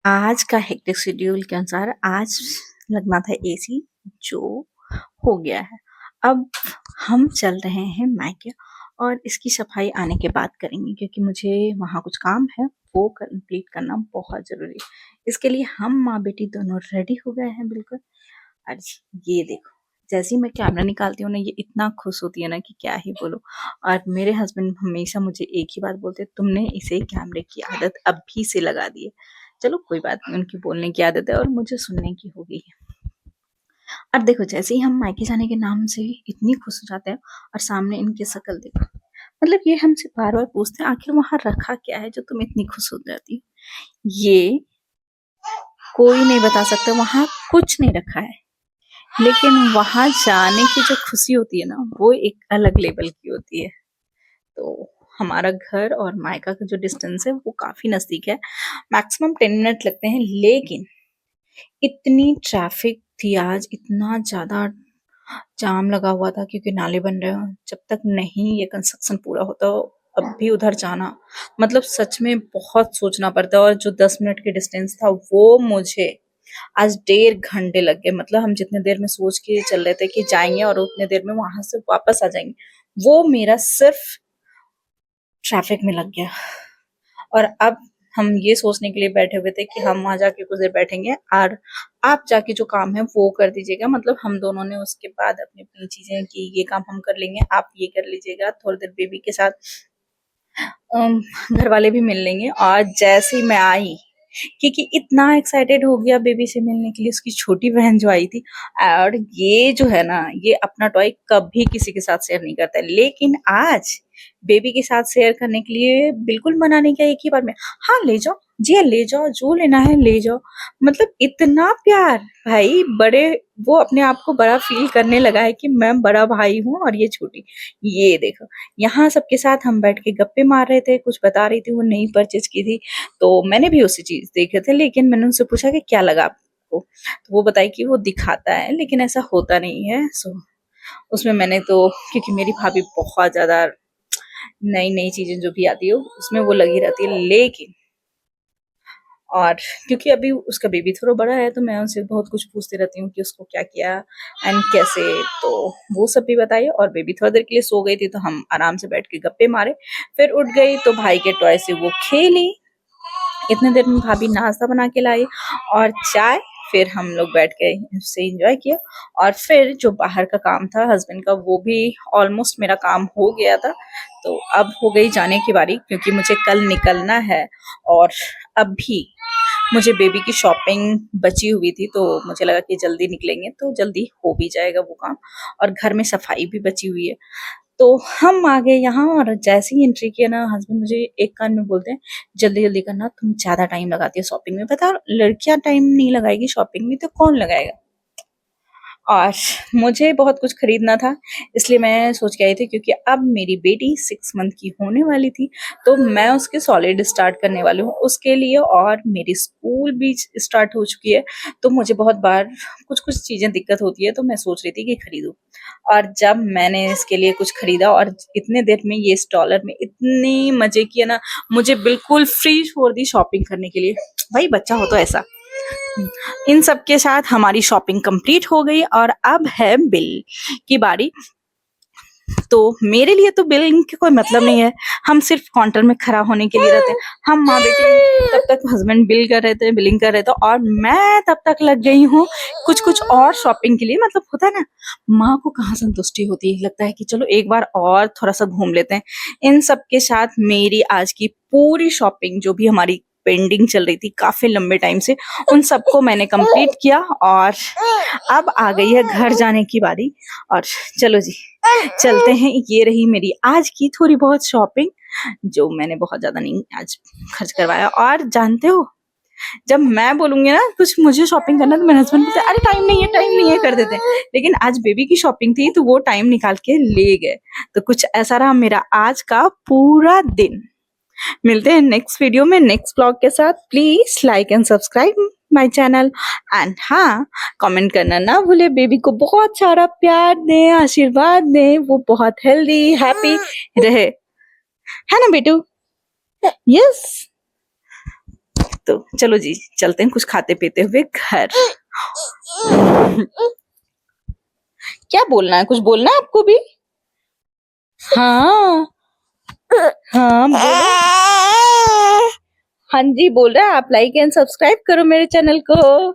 आज का hectic schedule के अनुसार आज लगना था एसी, जो हो गया है। अब हम चल रहे हैं मायके और इसकी सफाई आने के बाद करेंगे, क्योंकि मुझे वहाँ कुछ काम है, वो कंप्लीट करना बहुत ज़रूरी है। इसके लिए हम माँ बेटी दोनों रेडी हो गए हैं बिल्कुल। और ये देखो, जैसे ही मैं कैमरा निकालती हूँ ना, ये इतना खुश होती है ना कि क्या ही बोलो। और मेरे हस्बैंड हमेशा मुझे एक ही बात बोलते हैं, तुमने इसे कैमरे की आदत अभी से लगा दी है। चलो कोई बात नहीं, उनकी बोलने की आदत है और मुझे सुनने की हो गई है। और देखो, जैसे ही हम मायके जाने के नाम से इतनी खुश हो जाते हैं और सामने इनकी शक्ल देखो, मतलब ये हमसे बार बार पूछते हैं आखिर वहां रखा क्या है जो तुम इतनी खुश हो जाती हो। ये कोई नहीं बता सकता, वहां कुछ नहीं रखा है, लेकिन वहां जाने की जो खुशी होती है ना, वो एक अलग लेवल की होती है। तो हमारा घर और मायका का जो डिस्टेंस है वो काफी नजदीक है, मैक्सिमम 10 मिनट लगते हैं। लेकिन इतनी ट्रैफिक थी आज, इतना ज्यादा जाम लगा हुआ था, क्योंकि नाले बन रहे हो। जब तक नहीं ये कंस्ट्रक्शन पूरा होता, अब भी उधर जाना मतलब सच में बहुत सोचना पड़ता है। और जो 10 मिनट की डिस्टेंस था, वो मुझे आज 1.5 घंटे लग गए। मतलब हम जितने देर में सोच के चल रहे थे कि जाएंगे और उतने देर में वहां से वापस आ जाएंगे, वो मेरा सिर्फ ट्रैफिक में लग गया। और अब हम ये सोचने के लिए बैठे हुए थे कि हम वहां जाके कुछ देर बैठेंगे और आप जाके जो काम है वो कर दीजिएगा। मतलब हम दोनों ने उसके बाद अपनी अपनी चीजें की, ये काम हम कर लेंगे, आप ये कर लीजिएगा, थोड़ी देर बेबी के साथ घर वाले भी मिल लेंगे। और जैसे ही मैं आई, क्योंकि इतना एक्साइटेड हो गया बेबी से मिलने के लिए, उसकी छोटी बहन जो आई थी। और ये जो है ना, ये अपना टॉय कभी किसी के साथ शेयर नहीं करता है, लेकिन आज बेबी के साथ शेयर करने के लिए बिल्कुल मना नहीं किया। एक ही बार में हाँ ले जाओ जी, ले जाओ, जो लेना है ले जाओ। मतलब इतना प्यार, भाई बड़े, वो अपने आप को बड़ा फील करने लगा है कि मैं बड़ा भाई हूँ और ये छोटी। ये देखो, यहाँ सबके साथ हम बैठ के गप्पे मार रहे थे, कुछ बता रही थी, वो नई परचेज की थी, तो मैंने भी उसी चीज देखे थे। लेकिन मैंने उनसे पूछा कि क्या लगा आपको, तो वो बताई कि वो दिखाता है लेकिन ऐसा होता नहीं है। सो उसमें मैंने तो, क्योंकि मेरी भाभी बहुत ज्यादा नई नई चीजें जो भी आती है उसमें वो लगी रहती है। लेकिन और क्योंकि अभी उसका बेबी थोड़ा बड़ा है, तो मैं उनसे बहुत कुछ पूछती रहती हूँ कि उसको क्या किया एंड कैसे, तो वो सब भी बताइए। और बेबी थोड़ा देर के लिए सो गई थी, तो हम आराम से बैठ के गप्पे मारे। फिर उठ गई तो भाई के टॉय से वो खेली। इतने देर में भाभी नाश्ता बना के लाई और चाय। फिर हम लोग बैठ के उससे एंजॉय किया। और फिर जो बाहर का काम था हस्बैंड का, वो भी ऑलमोस्ट मेरा काम हो गया था। तो अब हो गई जाने की बारी, क्योंकि मुझे कल निकलना है। और अभी मुझे बेबी की शॉपिंग बची हुई थी, तो मुझे लगा कि जल्दी निकलेंगे तो जल्दी हो भी जाएगा वो काम। और घर में सफाई भी बची हुई है। तो हम आ गए यहाँ, और जैसे ही एंट्री किया ना, हस्बैंड मुझे एक कान में बोलते हैं जल्दी जल्दी करना, तुम ज्यादा टाइम लगाती है शॉपिंग में। बता, लड़कियां टाइम नहीं लगाएगी शॉपिंग में तो कौन लगाएगा। और मुझे बहुत कुछ खरीदना था, इसलिए मैं सोच के आई थी, क्योंकि अब मेरी बेटी 6 मंथ की होने वाली थी, तो मैं उसके सॉलिड स्टार्ट करने वाली हूँ उसके लिए। और मेरी स्कूल भी स्टार्ट हो चुकी है, तो मुझे बहुत बार कुछ कुछ चीजें दिक्कत होती है, तो मैं सोच रही थी कि खरीदूं। और जब मैंने इसके लिए कुछ खरीदा, और इतने देर में ये स्टॉलर में इतने मजे किए ना, मुझे बिल्कुल फ्री छोड़ दी शॉपिंग करने के लिए। भाई बच्चा हो तो ऐसा। इन सब के साथ हमारी शॉपिंग कंप्लीट हो गई, और अब है बिल की बारी। तो मेरे लिए तो बिलिंग का कोई मतलब नहीं है, हम सिर्फ काउंटर में खड़ा होने के लिए रहते हैं। हम माँ बेटी, तब तक हस्बैंड बिल कर रहे थे, बिलिंग कर रहे थे, और मैं तब तक लग गई हूँ कुछ कुछ और शॉपिंग के लिए। मतलब होता है ना, माँ को कहाँ संतुष्टि होती है, लगता है कि चलो एक बार और थोड़ा सा घूम लेते हैं। इन सब के साथ मेरी आज की पूरी शॉपिंग, जो भी हमारी पेंडिंग चल रही थी काफी लंबे टाइम से, उन सबको मैंने कंप्लीट किया। और अब आ गई है घर जाने की बारी। और चलो जी, चलते हैं। ये रही मेरी आज की थोड़ी बहुत शॉपिंग, जो मैंने बहुत ज्यादा नहीं आज खर्च करवाया। और जानते हो, जब मैं बोलूंगी ना कुछ मुझे शॉपिंग करना, तो मेरे हस्बैंड बोलते अरे टाइम नहीं है, टाइम नहीं है, कर देते हैं। लेकिन आज बेबी की शॉपिंग थी, तो वो टाइम निकाल के ले गए। तो कुछ ऐसा रहा मेरा आज का पूरा दिन। मिलते हैं नेक्स्ट वीडियो में नेक्स्ट ब्लॉग के साथ। Please like and subscribe my channel. And हाँ, कमेंट करना ना भूले। बेबी को बहुत सारा प्यार दें, आशीर्वाद दें, वो बहुत हेल्दी हैप्पी रहे, है ना बेटू? यस। तो चलो जी चलते हैं कुछ खाते पीते हुए घर। क्या बोलना है, कुछ बोलना है आपको भी? हाँ हाँ बोलो। हाँ जी बोल रहा है, आप लाइक एंड सब्सक्राइब करो मेरे चैनल को।